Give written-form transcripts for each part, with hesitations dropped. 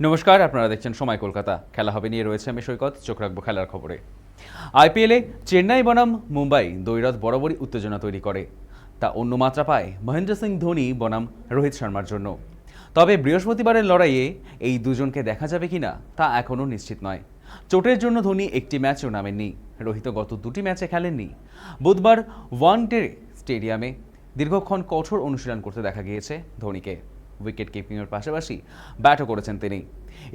নমস্কার, আপনারা দেখছেন সময় কলকাতা। খেলা হবে নিয়ে রয়েছে আমি সৈকত। চোখ রাখবো খেলার খবরে। আইপিএলে চেন্নাই বনাম মুম্বাই দ্বৈরথ বরাবরই উত্তেজনা তৈরি করে। তা অন্য মাত্রা পায় মহেন্দ্র সিং ধোনি বনাম রোহিত শর্মার জন্য। তবে বৃহস্পতিবারের লড়াইয়ে এই দুজনকে দেখা যাবে কিনা তা এখনও নিশ্চিত নয়। চোটের জন্য ধোনি একটি ম্যাচও নামেননি, রোহিত গত দুটি ম্যাচে খেলেননি। বুধবার ওয়ানডে স্টেডিয়ামে দীর্ঘক্ষণ কঠোর অনুশীলন করতে দেখা গিয়েছে ধোনিকে। উইকেট কিপিংয়ের পাশাপাশি ব্যাটও করেছেন তিনি।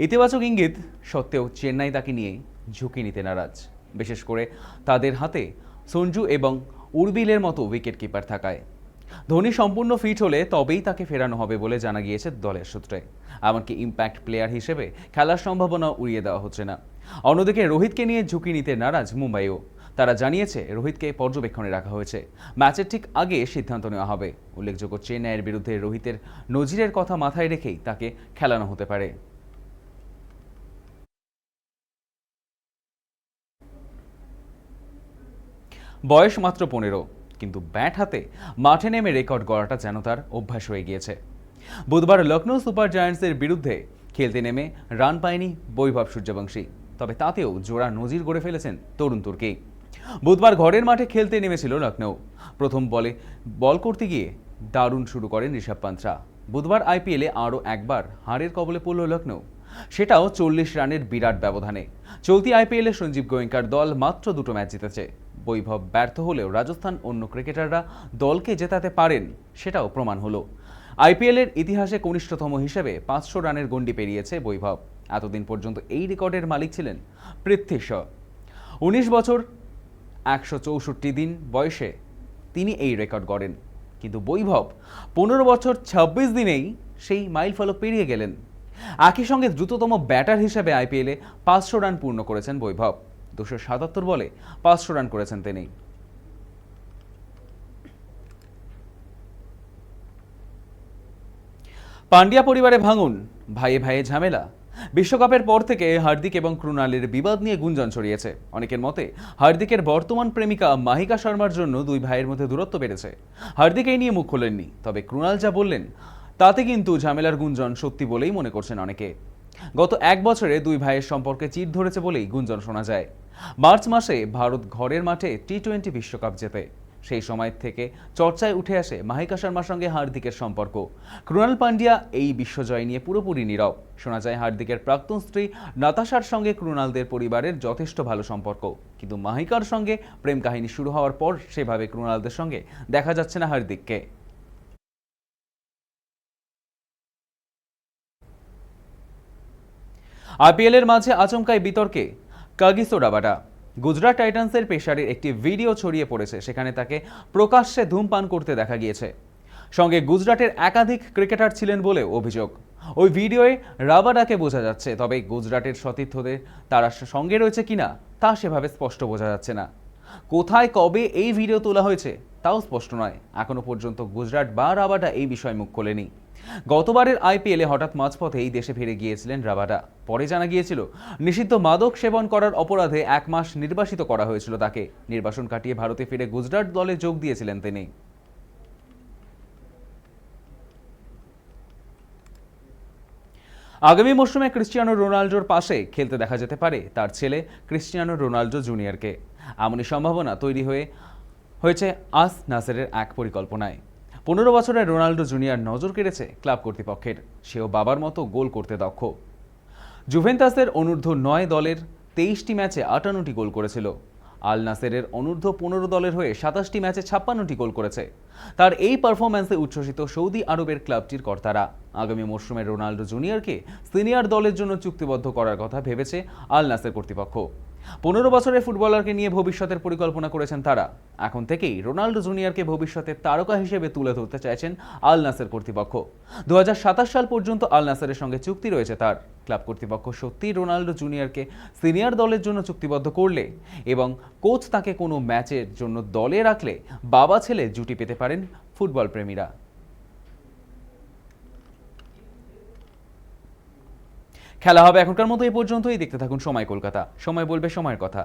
ইতিবাচক ইঙ্গিত সত্ত্বেও চেন্নাই তাকে নিয়ে ঝুঁকি নিতে নারাজ, বিশেষ করে তাদের হাতে সঞ্জু এবং উর্বিলের মতো উইকেট কিপার থাকায়। ধোনি সম্পূর্ণ ফিট হলে তবেই তাকে ফেরানো হবে বলে জানা গিয়েছে দলের সূত্রে। এমনকি ইম্প্যাক্ট প্লেয়ার হিসেবে খেলার সম্ভাবনা উড়িয়ে দেওয়া হচ্ছে না। অন্যদিকে রোহিতকে নিয়ে ঝুঁকি নিতে নারাজ মুম্বাইও। তারা জানিয়েছে রোহিতকে পর্যবেক্ষণে রাখা হয়েছে, ম্যাচের ঠিক আগে সিদ্ধান্ত নেওয়া হবে। উল্লেখযোগ্য, চেন্নাইয়ের বিরুদ্ধে রোহিতের নজিরের কথা মাথায় রেখেই তাকে খেলানো হতে পারে। বয়স মাত্র 15, কিন্তু ব্যাট হাতে মাঠে নেমে রেকর্ড গড়াটা যেন তার অভ্যাস হয়ে গিয়েছে। বুধবার লখনৌ সুপার জায়ান্টসের বিরুদ্ধে খেলতে নেমে রান পায়নি বৈভব সূর্যবংশী, তবে তাতেও জোড়া নজির গড়ে ফেলেছেন তরুণ তুর্কি। বুধবার ঘরের মাঠে খেলতে নেমেছিল লখনৌ। প্রথম বলে বল করতে গিয়ে দারুণ শুরু করেন ঋষভ পান্থরা। বুধবার আইপিএলে আরও একবার হারের কবলে পড়ল লখনৌ, সেটাও 40 রানের বিরাট ব্যবধানে। চলতি আইপিএলে সঞ্জীব গোয়েঙ্কার দল মাত্র দুটো ম্যাচ জিতেছে। বৈভব ব্যর্থ হলেও রাজস্থান অন্য ক্রিকেটাররা দলকে জেতাতে পারেন, সেটাও প্রমাণ হলো। আইপিএলের ইতিহাসে কনিষ্ঠতম হিসেবে 500 রানের গণ্ডি পেরিয়েছে বৈভব। এতদিন পর্যন্ত এই রেকর্ডের মালিক ছিলেন পৃথ্বী শ। 19 বছর 164 দিন বয়সে তিনি এই রেকর্ড গড়েন, কিন্তু বৈভব 15 বছর 26 দিনেই সেই মাইলফলক পেরিয়ে গেলেন। একই সঙ্গে দ্রুততম ব্যাটার হিসেবে আইপিএলে 500 রান পূর্ণ করেছেন বৈভব। 277 বলে 500 রান করেছেন তিনি। পান্ডিয়া পরিবারে ভাঙন, ভাইয়ে ভাইয়ে ঝামেলা। বিশ্বকাপের পর থেকে হার্দিক এবং ক্রুনালের বিবাদ নিয়ে গুঞ্জন ছড়িয়েছে। অনেকের মতে হার্দিকের বর্তমান প্রেমিকা মাহিকা শর্মার জন্য দুই ভাইয়ের মধ্যে দূরত্ব বেড়েছে। হার্দিক এই নিয়ে মুখ খোলেননি, তবে ক্রুনাল যা বললেন তাতে কিন্তু ঝামেলার গুঞ্জন সত্যি বলেই মনে করছেন অনেকে। গত এক বছরে দুই ভাইয়ের সম্পর্কে চির ধরেছে বলেই গুঞ্জন শোনা যায়। মার্চ মাসে ভারত ঘরের মাঠে টি-20 বিশ্বকাপ জেতে। সেই সময় থেকে চর্চায় উঠে আসে মাহিকা শর্মার সঙ্গে হার্দিকের সম্পর্ক। ক্রুনাল পান্ডিয়া এই বিশ্বজয় নিয়ে পুরোপুরি নীরব। শোনা যায় হার্দিকের প্রাক্তন স্ত্রী নাতাশার সঙ্গে ক্রুনালদের পরিবারের যথেষ্ট ভালো সম্পর্ক, কিন্তু মাহিকার সঙ্গে প্রেম কাহিনী শুরু হওয়ার পর সেভাবে ক্রুনালদের সঙ্গে দেখা যাচ্ছে না হার্দিককে। আইপিএলের মাঝে আচমকাই বিতর্কে কাগিসো রাবাডা। গুজরাট টাইটান্সের পেসারের একটি ভিডিও ছড়িয়ে পড়েছে, সেখানে তাকে প্রকাশ্যে ধূমপান করতে দেখা গিয়েছে। সঙ্গে গুজরাটের একাধিক ক্রিকেটার ছিলেন বলে অভিযোগ। ওই ভিডিওয়ে রাবাডাকে বোঝা যাচ্ছে, তবে গুজরাটের সতীর্থদের তারা সঙ্গে রয়েছে কিনা তা সেভাবে স্পষ্ট বোঝা যাচ্ছে না। কোথায় কবে এই ভিডিও তোলা হয়েছে তাও স্পষ্ট নয়। এখনো পর্যন্ত গুজরাট বা রাবাডা এই বিষয়ে মুখ খোলেনি। গতবারের আইপিএলে হঠাৎ মাঝপথেই দেশে ফিরে গিয়েছিলেন রাবাডা। পরে জানা গিয়েছিল নিষিদ্ধ মাদক সেবন করার অপরাধে 1 মাস নির্বাসিত করা হয়েছিল তাকে। নির্বাসন কাটিয়ে ভারতে ফিরে গুজরাট দলে যোগ দিয়েছিলেন তিনি। আগামী মৌসুমে ক্রিস্টিয়ানো রোনাল্ডোর পাশে খেলতে দেখা যেতে পারে তার ছেলে ক্রিস্টিয়ানো রোনাল্ডো জুনিয়রকে। এমনই সম্ভাবনা তৈরি হয়েছে আস নাসেরের এক পরিকল্পনায়। 15 বছরের রোনাল্ডো জুনিয়র নজর কেড়েছে ক্লাব কর্তৃপক্ষের। সেও বাবার মতো গোল করতে দক্ষ। জুভেন্টাসের অনূর্ধ্ব 9 দলের 23টি ম্যাচে 58টি গোল করেছিল। আল নাসেরের অনূর্ধ্ব 15 দলের হয়ে 27টি ম্যাচে 56টি গোল করেছে। তার এই পারফরম্যান্সে উচ্ছ্বসিত সৌদি আরবের ক্লাবটির কর্তারা। আগামী মরশুমে রোনাল্ডো জুনিয়রকে সিনিয়র দলের জন্য চুক্তিবদ্ধ করার কথা ভেবেছে আল নাসের কর্তৃপক্ষ। 15 বছরের ফুটবলারকে নিয়ে ভবিষ্যতের পরিকল্পনা করেছেন তারা। এখন থেকেই রোনাল্ডো জুনিয়রকে ভবিষ্যতের তারকা হিসেবে তুলে ধরতে চাইছেন আল নাসের কর্তৃপক্ষ। 2027 সাল পর্যন্ত আল নাসেরের সঙ্গে চুক্তি রয়েছে তার। ক্লাব কর্তৃপক্ষ সত্যিই রোনাল্ডো জুনিয়রকে সিনিয়র দলের জন্য চুক্তিবদ্ধ করলে এবং কোচ তাকে কোনো ম্যাচের জন্য দলে রাখলে বাবা ছেলে জুটি পেতে পারেন ফুটবল প্রেমীরা। খেলা হবে এখনকার মতো এই পর্যন্তই। দেখতে থাকুন সময় কলকাতা, সময় বলবে সময়ের কথা।